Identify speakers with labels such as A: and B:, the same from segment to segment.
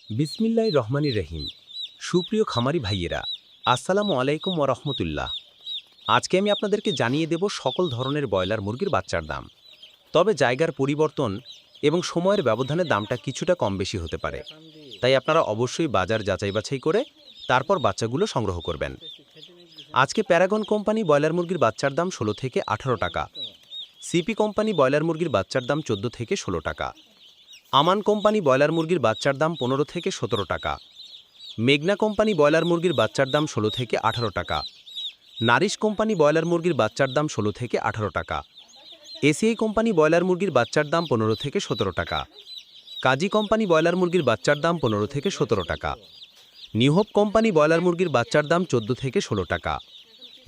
A: বিসমিল্লাহির রহমানির রহিম। সুপ্রিয় খামারি ভাইয়েরা, আসসালামু আলাইকুম ওয়া রাহমাতুল্লাহ। আজকে আমি আপনাদেরকে জানিয়ে দেব সকল ধরনের ব্রয়লার মুরগির বাচ্চার দাম। তবে জায়গার পরিবর্তন এবং সময়ের ব্যবধানে দামটা কিছুটা কম বেশি হতে পারে, তাই আপনারা অবশ্যই বাজার যাচাই বাছাই করে তারপর বাচ্চাগুলো সংগ্রহ করবেন। আজকে প্যারাগন কোম্পানি ব্রয়লার মুরগির বাচ্চার দাম ১৬ থেকে ১৮ টাকা, সিপি কোম্পানি ব্রয়লার মুরগির বাচ্চার দাম ১৪ থেকে ১৬ টাকা, আমান কোম্পানি ব্রয়লার মুরগির বাচ্চার দাম ১৫ থেকে ১৭ টাকা, মেঘনা কোম্পানি ব্রয়লার মুরগির বাচ্চার দাম ১৬ থেকে ১৮ টাকা, নারিশ কোম্পানি ব্রয়লার মুরগির বাচ্চার দাম ১৬ থেকে ১৮ টাকা, এসিআই কোম্পানি ব্রয়লার মুরগির বাচ্চার দাম ১৫ থেকে ১৭ টাকা, কাজী কোম্পানি ব্রয়লার মুরগির বাচ্চার দাম ১৫ থেকে ১৭ টাকা, নিউহোপ কোম্পানি ব্রয়লার মুরগির বাচ্চার দাম ১৪ থেকে ১৬ টাকা,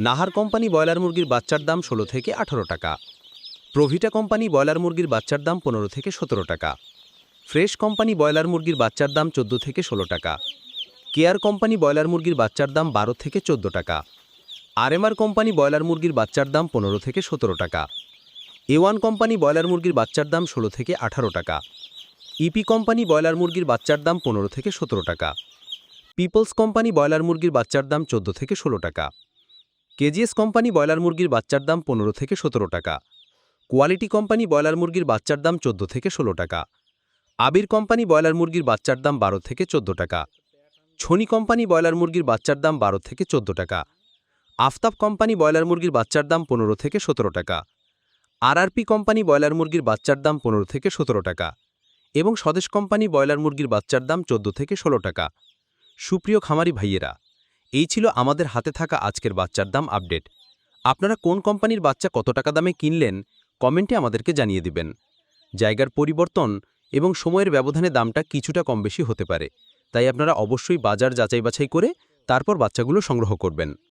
A: নাহার কোম্পানি ব্রয়লার মুরগির বাচ্চার দাম ১৬ থেকে ১৮ টাকা, প্রভিটা কোম্পানি ব্রয়লার মুরগির বাচ্চার দাম ১৫ থেকে ১৭ টাকা, ফ্রেশ কোম্পানি ব্রয়লার মুরগির বাচ্চার দাম ১৪ থেকে ১৬ টাকা, কেয়ার কোম্পানি ব্রয়লার মুরগির বাচ্চার দাম ১২ থেকে ১৪ টাকা, আরএমআর কোম্পানি ব্রয়লার মুরগির বাচ্চার দাম ১৫ থেকে ১৭ টাকা, এ1 কোম্পানি ব্রয়লার মুরগির বাচ্চার দাম ১৬ থেকে ১৮ টাকা, ইপি কোম্পানি ব্রয়লার মুরগির বাচ্চার দাম ১৫ থেকে ১৭ টাকা, পিপলস কোম্পানি ব্রয়লার মুরগির বাচ্চার দাম ১৪ থেকে ১৬ টাকা, কেজিএস কোম্পানি ব্রয়লার মুরগির বাচ্চার দাম ১৫ থেকে ১৭ টাকা, কোয়ালিটি কোম্পানি ব্রয়লার মুরগির বাচ্চার দাম ১৪ থেকে ১৬ টাকা, আবির কোম্পানি ব্রয়লার মুরগির বাচ্চার দাম ১২ থেকে ১৪ টাকা, ছনি কোম্পানি ব্রয়লার মুরগির বাচ্চার দাম ১২ থেকে ১৪ টাকা, আফতাব কোম্পানি ব্রয়লার মুরগির বাচ্চার দাম ১৫ থেকে ১৭ টাকা, আরআরপি কোম্পানি ব্রয়লার মুরগির বাচ্চার দাম ১৫ থেকে ১৭ টাকা এবং স্বদেশ কোম্পানি ব্রয়লার মুরগির বাচ্চার দাম ১৪ থেকে ১৬ টাকা। সুপ্রিয় খামারি ভাইয়েরা, এই ছিল আমাদের হাতে থাকা আজকের বাচ্চার দাম আপডেট। আপনারা কোন কোম্পানির বাচ্চা কত টাকা দামে কিনলেন কমেন্টে আমাদেরকে জানিয়ে দিবেন। জায়গার পরিবর্তন এবং সময়ের ব্যবধানে দামটা কিছুটা কম বেশি হতে পারে, তাই আপনারা অবশ্যই বাজার যাচাই বাছাই করে তারপর বাচ্চাগুলো সংগ্রহ করবেন।